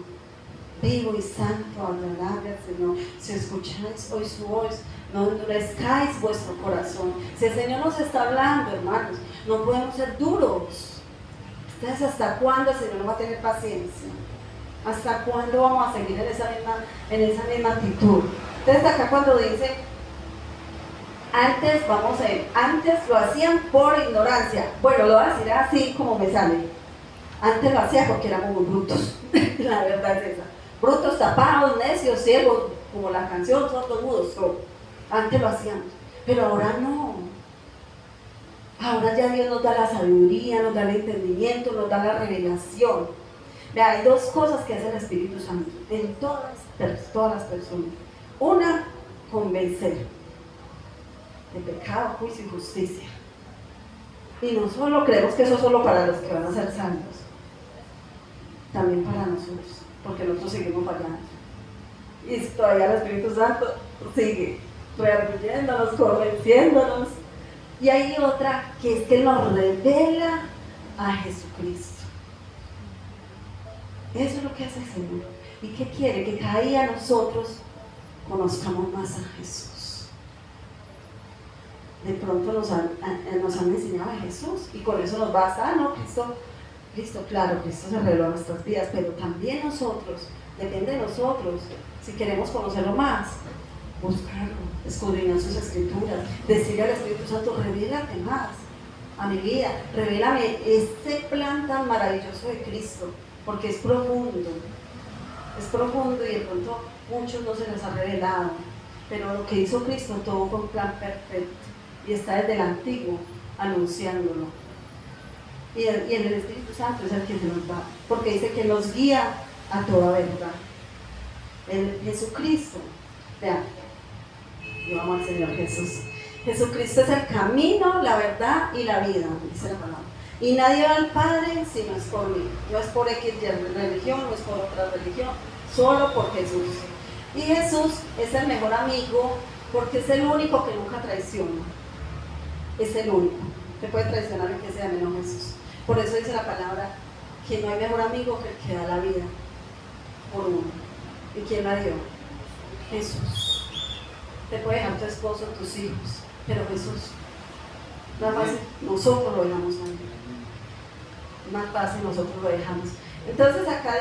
vivo y santo, agradable al Señor. Si escucháis hoy su voz, no endurezcáis vuestro corazón. Si el Señor nos está hablando, hermanos, no podemos ser duros. Entonces, ¿hasta cuándo el Señor no va a tener paciencia? ¿Hasta cuándo vamos a seguir en esa misma actitud? Entonces acá cuando dice, antes lo hacían por ignorancia. Bueno, lo voy a decir así como me sale. Antes lo hacía porque éramos muy brutos. La verdad es esa. Brutos, tapados, necios, ciegos, como la canción, sordos, mudos, todo. Antes lo hacíamos. Pero ahora no. Ahora ya Dios nos da la sabiduría, nos da el entendimiento, nos da la revelación. Vea, hay dos cosas que hace el Espíritu Santo en todas las personas. Una, convencer de pecado, juicio y justicia. Y no solo creemos que eso es solo para los que van a ser santos, también para nosotros, porque nosotros seguimos fallando. Y todavía el Espíritu Santo sigue rearguyéndonos, convenciéndonos. Y hay otra que es que nos revela a Jesucristo. Eso es lo que hace el Señor. ¿Y qué quiere? Que cada día nosotros conozcamos más a Jesús. De pronto nos han enseñado a Jesús y con eso nos basta. No, Cristo, claro, Cristo se reveló a nuestras vidas, pero también nosotros, depende de nosotros, si queremos conocerlo más, buscarlo, escudriñar sus escrituras, decirle al Espíritu Santo, revélate más a mi vida, revélame este plan tan maravilloso de Cristo, porque es profundo y de pronto muchos no se les ha revelado, pero lo que hizo Cristo todo fue un plan perfecto y está desde el antiguo anunciándolo. Y el Espíritu Santo es el que se nos da, porque dice que nos guía a toda verdad. El Jesucristo, vean, yo amo al Señor Jesús. Jesucristo es el camino, la verdad y la vida, dice la palabra. Y nadie va al Padre si no es por mí. No es por X religión, no es por otra religión, solo por Jesús. Y Jesús es el mejor amigo porque es el único que nunca traiciona. Es el único. Te puede traicionar el que sea menos Jesús. Por eso dice la palabra que no hay mejor amigo que el que da la vida por uno. ¿Y quién la dio? Jesús. Te puede dejar tu esposo, tus hijos, pero Jesús. Más fácil, nosotros lo dejamos a él. Más fácil, nosotros lo dejamos. Entonces acá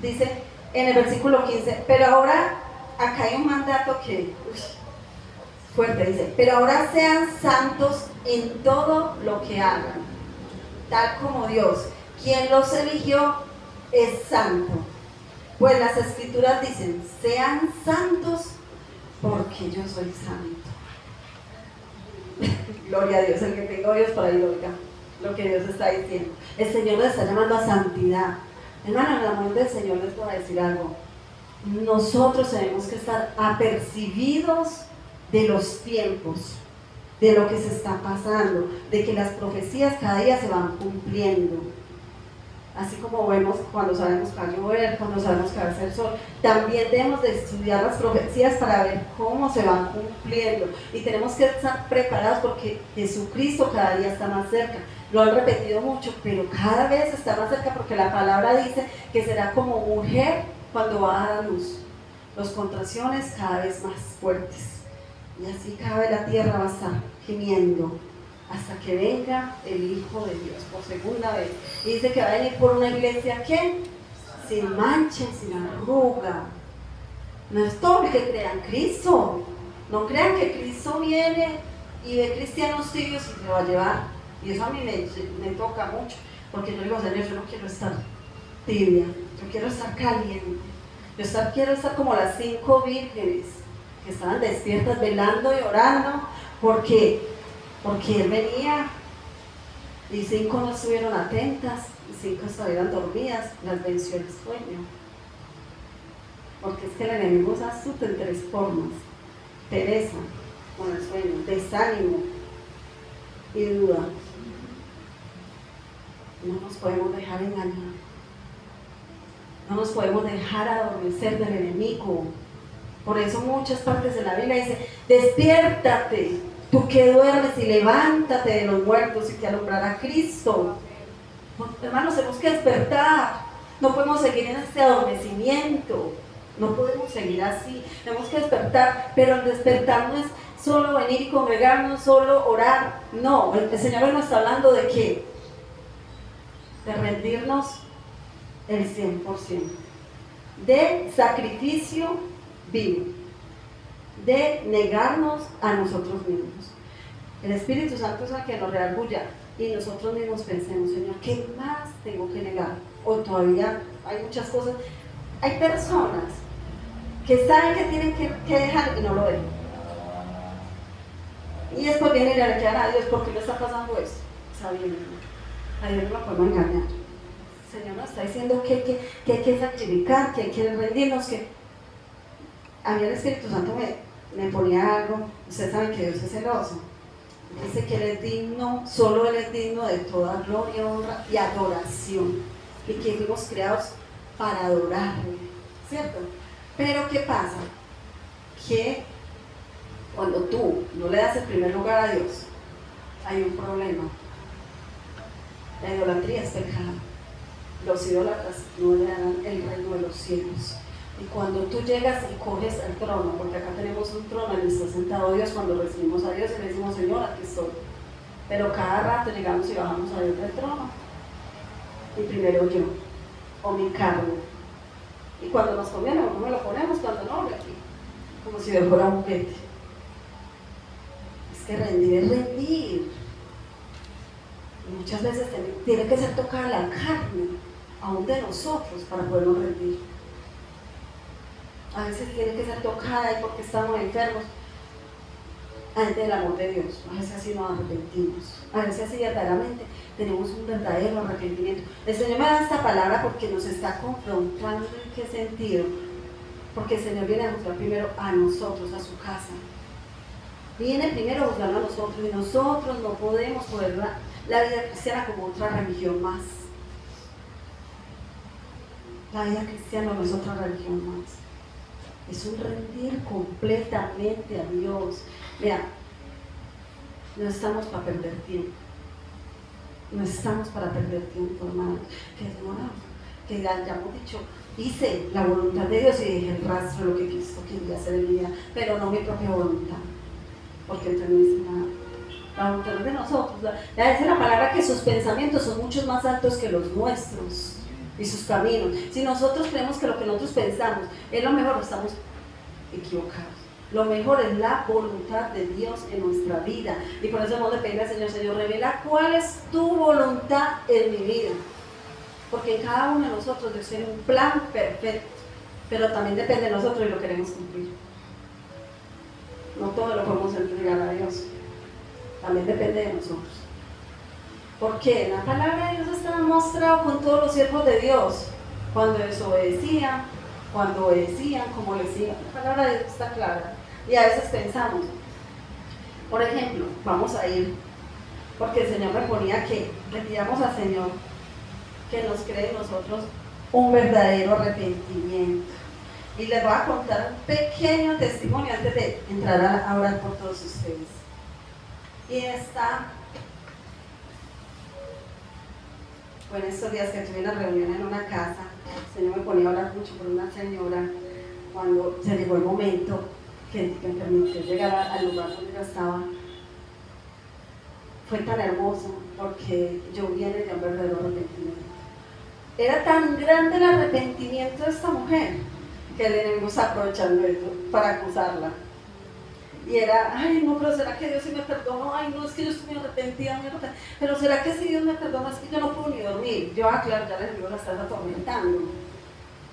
dice en el versículo 15, pero ahora, acá hay un mandato que, fuerte, dice, pero ahora sean santos en todo lo que hagan, tal como Dios, quien los eligió, es santo. Pues las escrituras dicen, sean santos porque yo soy santo. Gloria a Dios, el que tenga oídos para ahí oiga lo que Dios está diciendo. El Señor nos está llamando a santidad. Hermano, en el amor del Señor les voy a decir algo. Nosotros tenemos que estar apercibidos de los tiempos, de lo que se está pasando, de que las profecías cada día se van cumpliendo. Así como vemos cuando sabemos que va a llover, cuando sabemos que va a hacer sol, también debemos de estudiar las profecías para ver cómo se van cumpliendo. Y tenemos que estar preparados porque Jesucristo cada día está más cerca. Lo han repetido mucho, pero cada vez está más cerca porque la palabra dice que será como mujer cuando va a dar luz. Las contracciones cada vez más fuertes. Y así cada vez la tierra va a estar gimiendo hasta que venga el Hijo de Dios por segunda vez. Y dice que va a venir por una iglesia, ¿qué? Sin mancha y sin arruga. No es todo el que crean Cristo. No crean que Cristo viene y ve cristianos tibios y se va a llevar. Y eso a mí me toca mucho, porque yo digo, Señor, yo no quiero estar tibia, yo quiero estar caliente. Quiero estar como las 5 vírgenes que estaban despiertas, velando y orando, porque Él venía y 5 no estuvieron atentas y 5 estuvieron dormidas, las venció el sueño. Porque es que el enemigo se asusta en 3 formas: pereza con el sueño, desánimo y duda. No nos podemos dejar engañar, no nos podemos dejar adormecer del enemigo. Por eso muchas partes de la Biblia dice: despiértate, tú que duermes, y levántate de los muertos y te alumbrará Cristo. Hermanos, tenemos que despertar. No podemos seguir en este adormecimiento. No podemos seguir así. Tenemos que despertar, pero el despertar no es solo venir y congregarnos, solo orar. No, el Señor hoy nos está hablando de qué? De rendirnos el 100%. de sacrificio vivo, de negarnos a nosotros mismos. El Espíritu Santo es el que nos redarguya y nosotros mismos pensemos, Señor, ¿qué más tengo que negar? O todavía hay muchas cosas. Hay personas que saben que tienen que dejar y no lo dejan. Y después vienen y le reclaman a Dios, ¿por qué me está pasando esto? Sabiendo, a Dios no lo podemos engañar. El Señor nos está diciendo que hay que sacrificar, que hay que rendirnos, que a mí el Espíritu Santo me ponía algo. Ustedes saben que Dios es celoso. Dice que Él es digno, solo Él es digno de toda gloria, honra y adoración. Y que fuimos creados para adorarle, ¿cierto? Pero ¿qué pasa? Que cuando tú no le das el primer lugar a Dios, hay un problema. La idolatría es pecado. Los idólatras no le dan el reino de los cielos. Y cuando tú llegas y coges el trono, porque acá tenemos un trono en el que está sentado Dios, cuando recibimos a Dios y le decimos, Señor, aquí estoy. Pero cada rato llegamos y bajamos a Dios del trono. Y primero yo, o mi carne. Y cuando nos conviene, no me lo ponemos, cuando no, aquí, como si Dios fuera un pete. Es que rendir es rendir. Y muchas veces tiene que ser tocada la carne, aún de nosotros, para podernos rendir. A veces tiene que ser tocada y porque estamos enfermos, ante el amor de Dios. A veces así nos arrepentimos. A veces así verdaderamente tenemos un verdadero arrepentimiento. El Señor me da esta palabra porque nos está confrontando. ¿En qué sentido? Porque el Señor viene a juzgar primero a nosotros, a su casa. Viene primero a juzgar a nosotros y nosotros no podemos poner la vida cristiana como otra religión más. La vida cristiana no es otra religión más. Es un rendir completamente a Dios. Mira, no estamos para perder tiempo. No estamos para perder tiempo, hermanos. Que ya hemos dicho, hice la voluntad de Dios y dejé el rastro de lo que Cristo quería hacer en mi vida, pero no mi propia voluntad. Porque entonces no dice nada. La voluntad de nosotros. Dice la palabra que sus pensamientos son mucho más altos que los nuestros. Y sus caminos. Si nosotros creemos que lo que nosotros pensamos es lo mejor, estamos equivocados. Lo mejor es la voluntad de Dios en nuestra vida. Y por eso hemos de pedirle al Señor, Señor, revela cuál es tu voluntad en mi vida. Porque en cada uno de nosotros Dios tiene un plan perfecto. Pero también depende de nosotros y lo queremos cumplir. No todo lo podemos entregar a Dios. También depende de nosotros. Porque la palabra de Dios está mostrado con todos los siervos de Dios, cuando desobedecían, cuando obedecían, como le decían. La palabra de Dios está clara. Y a veces pensamos, por ejemplo, vamos a ir, porque el Señor me ponía que le pidamos al Señor que nos cree en nosotros un verdadero arrepentimiento. Y les voy a contar un pequeño testimonio antes de entrar a orar por todos ustedes. Y está... Bueno, estos días que tuve una reunión en una casa, el Señor me ponía a hablar mucho por una señora cuando se llegó el momento que me permitió llegar al lugar donde yo estaba. Fue tan hermoso porque yo vine de un verdadero arrepentimiento. Era tan grande el arrepentimiento de esta mujer que el enemigo está aprovechando eso para acusarla. Y era, ay no, pero ¿será que Dios sí me perdonó? Ay no, es que yo estoy muy arrepentida, pero ¿será que si Dios me perdona? Es que yo no puedo ni dormir. Yo, claro, ya el enemigo la estás atormentando.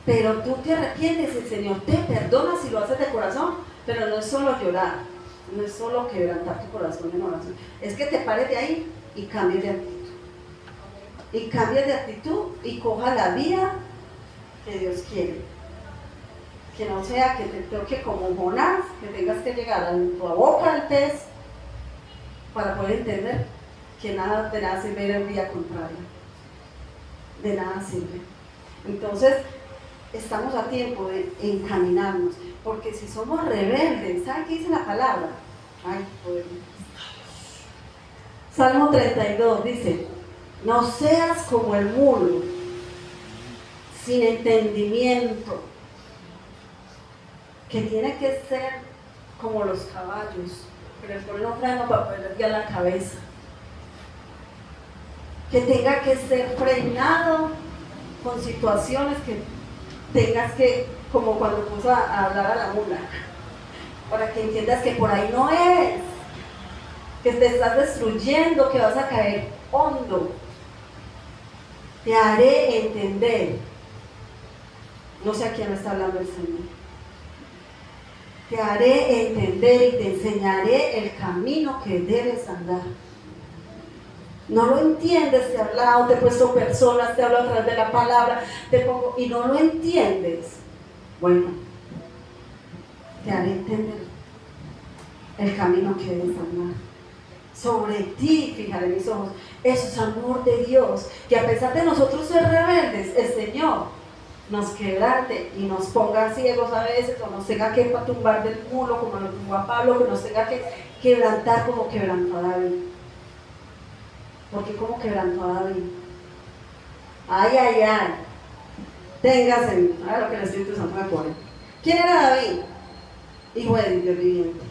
Pero tú te arrepientes, el Señor te perdona si lo haces de corazón, pero no es solo llorar, no es solo quebrantar tu corazón en oración, es que te pares de ahí y cambies de actitud. Y cambies de actitud y coja la vida que Dios quiere. Que no sea que te toque como Jonás, que tengas que llegar a tu boca del pez para poder entender que nada de nada sirve ir en vía contraria. De nada sirve. Entonces, estamos a tiempo de encaminarnos, porque si somos rebeldes, ¿saben qué dice la palabra? Ay, poder. Salmo 32 dice, no seas como el mulo, sin entendimiento, que tiene que ser como los caballos, que les ponen un freno para poder guiar la cabeza, que tenga que ser frenado con situaciones que tengas que, como cuando puso a hablar a la mula, para que entiendas que por ahí no es, que te estás destruyendo, que vas a caer hondo. Te haré entender. No sé a quién está hablando el Señor. Te haré entender y te enseñaré el camino que debes andar. No lo entiendes, te he hablado, te he puesto personas, te hablo a través de la palabra, te pongo, y no lo entiendes. Bueno, te haré entender el camino que debes andar. Sobre ti fijaré mis ojos. Eso es amor de Dios, que a pesar de nosotros ser rebeldes, el Señor nos quebrante y nos ponga ciegos a veces, o nos tenga que tumbar del mulo como lo tumbó a Pablo, que nos tenga que quebrantar como quebrantó a David. Porque como quebrantó a David. Ay, ay, ay. Téngase, a lo que el Espíritu Santo me pone. ¿Quién era David? Hijo de Dios viviente.